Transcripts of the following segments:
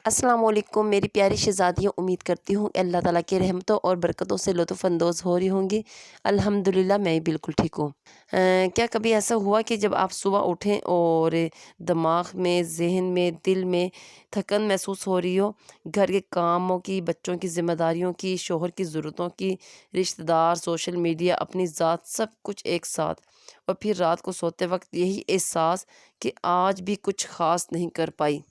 अस्सलाम वालेकुम मेरी प्यारी शहज़ादियाँ, उम्मीद करती हूँ अल्लाह ताला की रहमतों और बरकतों से लुत्फ़ अंदोज़ हो रही होंगी। अल्हम्दुलिल्लाह मैं बिल्कुल ठीक हूँ। क्या कभी ऐसा हुआ कि जब आप सुबह उठें और दिमाग में, ज़हन में, दिल में थकन महसूस हो रही हो, घर के कामों की, बच्चों की ज़िम्मेदारियों की, शोहर की ज़रूरतों की, रिश्तेदार, सोशल मीडिया, अपनी ज़ात, सब कुछ एक साथ, और फिर रात को सोते वक़्त यही एहसास कि आज भी कुछ ख़ास नहीं कर पाई।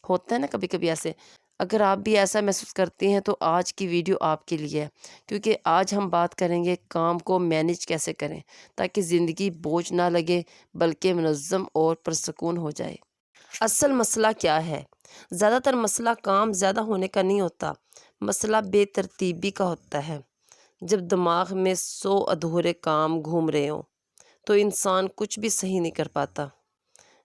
होता है ना कभी कभी ऐसे। अगर आप भी ऐसा महसूस करती हैं तो आज की वीडियो आपके लिए है, क्योंकि आज हम बात करेंगे काम को मैनेज कैसे करें ताकि ज़िंदगी बोझ ना लगे बल्कि मुनज़्ज़म और पुरसकून हो जाए। असल मसला क्या है? ज़्यादातर मसला काम ज़्यादा होने का नहीं होता, मसला बेतरतीबी का होता है। जब दिमाग में 100 अधूरे काम घूम रहे हों तो इंसान कुछ भी सही नहीं कर पाता।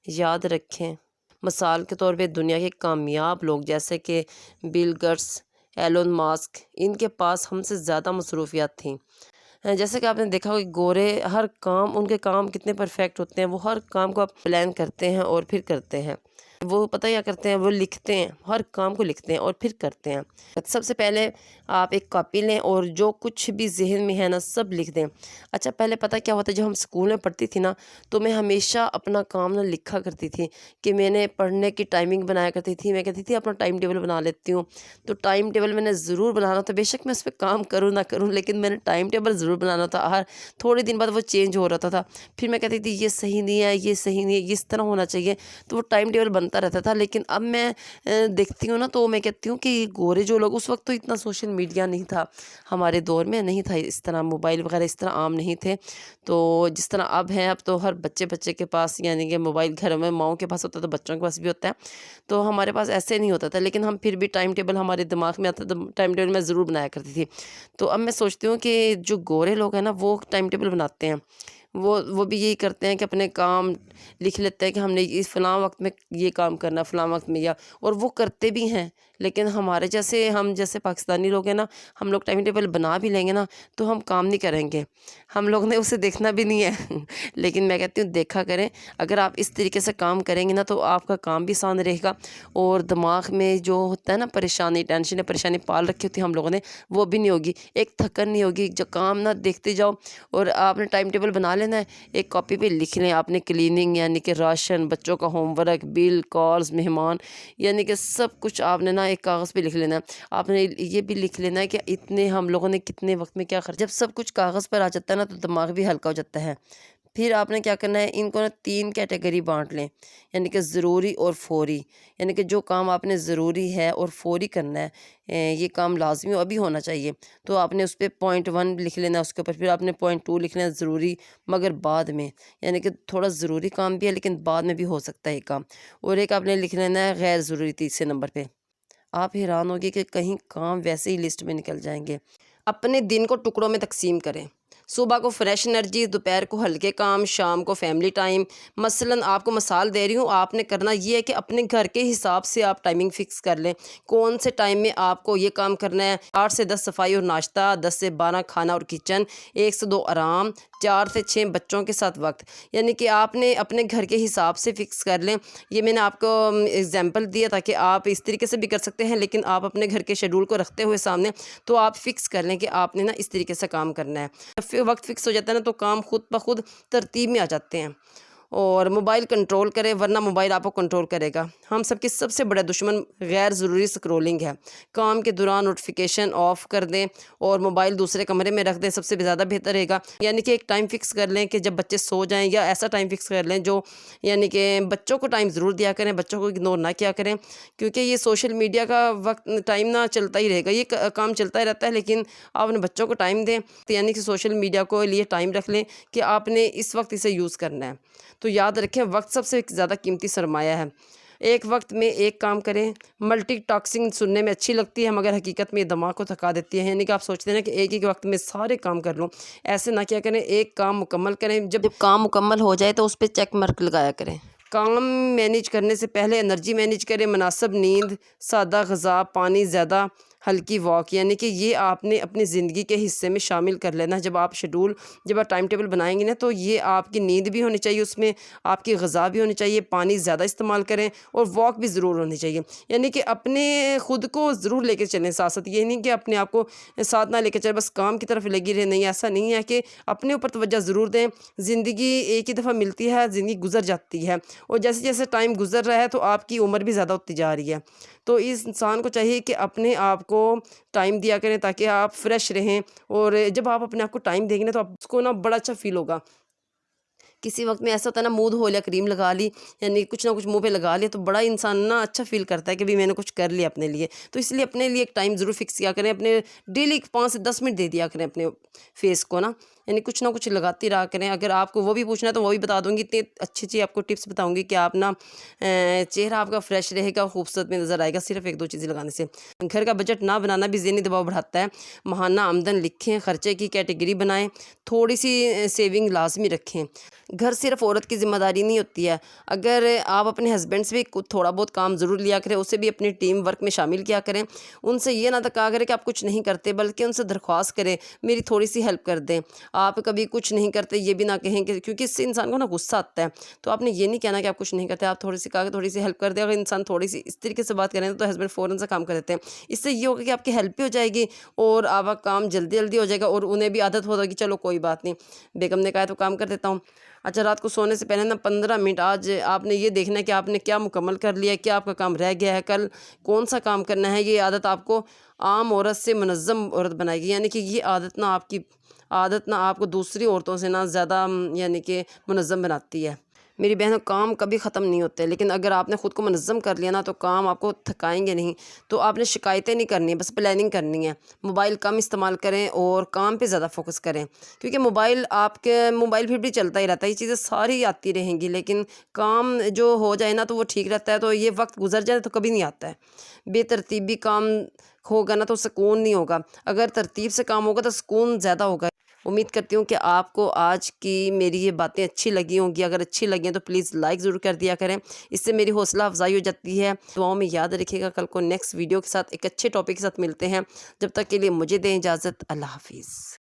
याद रखें, मिसाल के तौर पे दुनिया के कामयाब लोग जैसे कि बिल गेट्स, एलोन मस्क, इनके पास हमसे ज़्यादा मसरूफियात थीं। जैसे कि आपने देखा होगा कि गोरे हर काम, उनके काम कितने परफेक्ट होते हैं, वो हर काम को आप प्लान करते हैं और फिर करते हैं। वो पता क्या करते हैं, वो लिखते हैं, हर काम को लिखते हैं और फिर करते हैं। सबसे पहले आप एक कॉपी लें और जो कुछ भी ज़हन में है ना सब लिख दें। अच्छा, पहले पता क्या होता है, जब हम स्कूल में पढ़ती थी ना तो मैं हमेशा अपना काम ना लिखा करती थी कि मैंने पढ़ने की टाइमिंग बनाया करती थी। मैं कहती थी अपना टाइम टेबल बना लेती हूँ। तो टाइम टेबल मैंने ज़रूर बनाना था, बेशक मैं उस पर काम करूँ ना करूँ, लेकिन मैंने टाइम टेबल ज़रूर बनाना था। हर थोड़े दिन बाद वो चेंज हो रहा था। फिर मैं कहती थी ये सही नहीं है, ये सही नहीं है, ये इस तरह होना चाहिए। तो वो टाइम टेबल बनता रहता था। लेकिन अब मैं देखती हूँ ना तो मैं कहती हूँ कि ये गोरे जो लोग, उस वक्त तो इतना सोशल मीडिया नहीं था, हमारे दौर में नहीं था इस तरह, मोबाइल वगैरह इस तरह आम नहीं थे। तो जिस तरह अब है, अब तो हर बच्चे बच्चे के पास यानी कि मोबाइल घर में माँओं के पास होता है तो बच्चों के पास भी होता है। तो हमारे पास ऐसे नहीं होता था, लेकिन हम फिर भी टाइम टेबल हमारे दिमाग में आता, तो टाइम टेबल मैं ज़रूर बनाया करती थी। तो अब मैं सोचती हूँ कि जो गोरे लोग हैं ना वो टाइम टेबल बनाते हैं, वो भी यही करते हैं कि अपने काम लिख लेते हैं कि हमने इस फ़लाँ वक्त में ये काम करना, फ़लाँ वक्त में, या और वो करते भी हैं। लेकिन हमारे जैसे, हम जैसे पाकिस्तानी लोग हैं ना, हम लोग टाइम टेबल बना भी लेंगे ना तो हम काम नहीं करेंगे, हम लोग ने उसे देखना भी नहीं है लेकिन मैं कहती हूँ देखा करें। अगर आप इस तरीके से काम करेंगे ना तो आपका काम भी आसान रहेगा, और दिमाग में जो होता है ना परेशानी, टेंशन या परेशानी पाल रखी होती है हम लोगों ने, वो भी नहीं होगी, एक थकन नहीं होगी। जो काम ना देखते जाओ, और आपने टाइम टेबल बना लेना है, एक कॉपी पे लिख लें आपने क्लीनिंग यानी कि राशन, बच्चों का होमवर्क, बिल, कॉल्स, मेहमान, यानी कि सब कुछ आपने ना एक कागज़ पे लिख लेना है। आपने ये भी लिख लेना है कि इतने हम लोगों ने कितने वक्त में क्या खर्च। जब सब कुछ कागज़ पर आ जाता है ना तो दिमाग भी हल्का हो जाता है। फिर आपने क्या करना है, इनको ना 3 कैटेगरी बाँट लें, यानी कि ज़रूरी और फ़ौरी। यानी कि जो काम आपने ज़रूरी है और फ़ौरी करना है, ये काम लाज़मी अभी होना चाहिए, तो आपने उस पे पॉइंट 1 लिख लेना है उसके ऊपर। फिर आपने पॉइंट 2 लिखना है ज़रूरी मगर बाद में, यानी कि थोड़ा ज़रूरी काम भी है लेकिन बाद में भी हो सकता है ये काम। और एक आपने लिख लेना है गैर ज़रूरी, तीसरे नंबर पे। आप हैरान होंगे कि कहीं काम वैसे ही लिस्ट में निकल जाएँगे। अपने दिन को टुकड़ों में तक़सीम करें। सुबह को फ्रेश एनर्जी, दोपहर को हल्के काम, शाम को फैमिली टाइम। मसलन आपको मिसाल दे रही हूँ, आपने करना ये है कि अपने घर के हिसाब से आप टाइमिंग फ़िक्स कर लें। कौन से टाइम में आपको ये काम करना है। 8 से 10 सफाई और नाश्ता, 10 से 12 खाना और किचन, 1 से 2 आराम, 4 से 6 बच्चों के साथ वक्त। यानी कि आपने अपने घर के हिसाब से फ़िक्स कर लें। ये मैंने आपको एग्जांपल दिया ताकि आप इस तरीके से भी कर सकते हैं, लेकिन आप अपने घर के शेड्यूल को रखते हुए सामने, तो आप फ़िक्स कर लें कि आपने ना इस तरीके से काम करना है। फिर वक्त फ़िक्स हो जाता है ना तो काम खुद ब खुद तरतीब में आ जाते हैं। और मोबाइल कंट्रोल करें, वरना मोबाइल आपको कंट्रोल करेगा। हम सबके सबसे बड़ा दुश्मन गैर ज़रूरी स्क्रॉलिंग है। काम के दौरान नोटिफिकेशन ऑफ़ कर दें और मोबाइल दूसरे कमरे में रख दें, सबसे ज़्यादा बेहतर रहेगा। यानी कि एक टाइम फ़िक्स कर लें कि जब बच्चे सो जाएं, या ऐसा टाइम फ़िक्स कर लें जो, यानी कि बच्चों को टाइम ज़रूर दिया करें, बच्चों को इग्नोर ना किया करें, क्योंकि ये सोशल मीडिया का वक्त टाइम ना चलता ही रहेगा, ये काम चलता ही रहता है। लेकिन आप अपने बच्चों को टाइम दें, तो यानी कि सोशल मीडिया को लिए टाइम रख लें कि आपने इस वक्त इसे यूज़ करना है। तो याद रखें, वक्त सबसे ज़्यादा कीमती सरमाया है। एक वक्त में एक काम करें। मल्टीटास्किंग सुनने में अच्छी लगती है मगर हकीकत में ये दिमाग को थका देती है। यानी कि आप सोचते हैं ना कि एक ही वक्त में सारे काम कर लूँ, ऐसे ना क्या करें, एक काम मुकम्मल करें। जब काम मुकम्मल हो जाए तो उस पर चेक मार्क लगाया करें। काम मैनेज करने से पहले एनर्जी मैनेज करें। मुनासिब नींद, सादा ग़िज़ा, पानी ज़्यादा, ہلکی واک، یعنی کہ یہ آپ نے اپنی زندگی کے حصے میں شامل کر لینا ہے۔ جب آپ ٹائم ٹیبل بنائیں گے نا تو یہ آپ کی نیند بھی ہونی چاہیے، اس میں آپ کی غذا بھی ہونی چاہیے، پانی زیادہ استعمال کریں اور واک بھی ضرور ہونی چاہیے۔ یعنی کہ اپنے خود کو ضرور لے کے چلیں ساتھ ساتھ، یہ نہیں کہ اپنے آپ کو ساتھ نہ لے کے چلیں بس کام کی طرف لگی رہے، نہیں ایسا نہیں ہے، کہ اپنے اوپر توجہ ضرور دیں۔ زندگی ایک ہی دفعہ ملتی ہے، زندگی گزر جاتی ہے، اور جیسے جیسے ٹائم گزر رہا ہے تو آپ کی عمر بھی زیادہ ہوتی جا رہی ہے۔ تو اس انسان کو چاہیے کہ اپنے آپ کو ٹائم دیا کریں تاکہ آپ فریش رہیں، اور جب آپ اپنے آپ کو ٹائم دیں گے نا تو آپ کو نا بڑا اچھا فیل ہوگا۔ کسی وقت میں ایسا ہوتا ہے نا، موڈ ہو لیا، کریم لگا لی، یعنی کچھ نہ کچھ منہ پہ لگا لیا، تو بڑا انسان نا اچھا فیل کرتا ہے کہ بھی میں نے کچھ کر لیا اپنے لیے۔ تو اس لیے اپنے لیے ایک ٹائم ضرور فکس کیا کریں، اپنے ڈیلی 5 سے 10 منٹ دے دیا کریں اپنے فیس کو نا، یعنی کچھ نہ کچھ لگاتی رہا کریں۔ اگر آپ کو وہ بھی پوچھنا ہے تو وہ بھی بتا دوں گی، اتنی اچھی اچھی آپ کو ٹپس بتاؤں گی کہ آپ نا چہرہ آپ کا فریش رہے گا، خوبصورت میں نظر آئے گا صرف 1-2 چیزیں لگانے سے۔ گھر کا بجٹ نہ بنانا بھی ذہنی دباؤ بڑھاتا ہے۔ ماہانہ آمدن لکھیں، خرچے کی کیٹیگری بنائیں، تھوڑی سی سیونگ لازمی رکھیں۔ گھر صرف عورت کی ذمہ داری نہیں ہوتی ہے، اگر آپ اپنے ہسبینڈ سے بھی تھوڑا بہت کام ضرور لیا کریں، اسے بھی اپنی ٹیم ورک میں شامل کیا کریں۔ ان سے یہ نہ کہا کریں کہ آپ کچھ نہیں کرتے، بلکہ ان سے درخواست کریں میری تھوڑی سی ہیلپ کر دیں۔ آپ کبھی کچھ نہیں کرتے یہ بھی نہ کہیں، کہ کیونکہ اس سے انسان کو نا غصہ آتا ہے، تو آپ نے یہ نہیں کہنا کہ آپ کچھ نہیں کرتے، آپ تھوڑی سی کہا کہ تھوڑی سی ہیلپ کر دیں۔ اگر انسان تھوڑی سی اس طریقے سے بات کریں تو ہسبینڈ فوراً سے کام کر دیتے ہیں۔ اس سے یہ ہوگا کہ آپ کی ہیلپ بھی ہو جائے گی اور آپ کا کام جلدی جلدی ہو جائے گا، اور انہیں بھی عادت ہو جائے گی چلو کوئی بات نہیں، بیگم نے کہا تو کام کر دیتا ہوں۔ اچھا، رات کو سونے سے پہلے نا 15 منٹ آج آپ نے یہ دیکھنا ہے کہ آپ نے کیا مکمل کر لیا ہے، کیا آپ کا کام رہ گیا ہے، کل کون سا کام کرنا ہے۔ یہ عادت آپ کو عام عورت سے منظم عورت بنائے گی، یعنی کہ یہ عادت نا آپ کو دوسری عورتوں سے نا زیادہ یعنی کہ منظم بناتی ہے۔ میری بہنوں، کام کبھی ختم نہیں ہوتے، لیکن اگر آپ نے خود کو منظم کر لیا نا تو کام آپ کو تھکائیں گے نہیں۔ تو آپ نے شکایتیں نہیں کرنی ہیں، بس پلاننگ کرنی ہے۔ موبائل کم استعمال کریں اور کام پہ زیادہ فوکس کریں، کیونکہ موبائل پھر بھی چلتا ہی رہتا ہے، یہ چیزیں ساری آتی رہیں گی، لیکن کام جو ہو جائے نا تو وہ ٹھیک رہتا ہے۔ تو یہ وقت گزر جائے تو کبھی نہیں آتا ہے۔ بے ترتیبی کام ہوگا نا تو سکون نہیں ہوگا، اگر ترتیب سے کام ہوگا تو سکون زیادہ ہوگا۔ امید کرتی ہوں کہ آپ کو آج کی میری یہ باتیں اچھی لگی ہوں گی۔ اگر اچھی لگیں تو پلیز لائک ضرور کر دیا کریں، اس سے میری حوصلہ افزائی ہو جاتی ہے۔ دعاؤں میں یاد رکھیے گا۔ کل کو نیکسٹ ویڈیو کے ساتھ ایک اچھے ٹاپک کے ساتھ ملتے ہیں، جب تک کے لیے مجھے دیں اجازت۔ اللہ حافظ۔